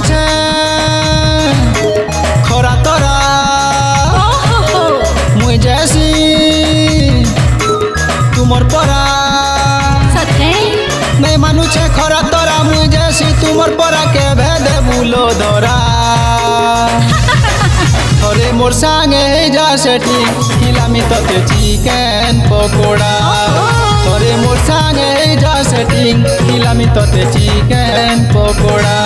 মানুছে খরা তরা মুই যাসি তুমর পরা নাই মানুছে খরা তরা মুই যাসি তুমর পরা কে ভেদে বুলো ধরা थोरे मोर संगे जा सेठी खिलामी तोते चिकेन पकोड़ा थोरे मोर संगे जा सेठी खिलामी तोते चिकेन पकोड़ा।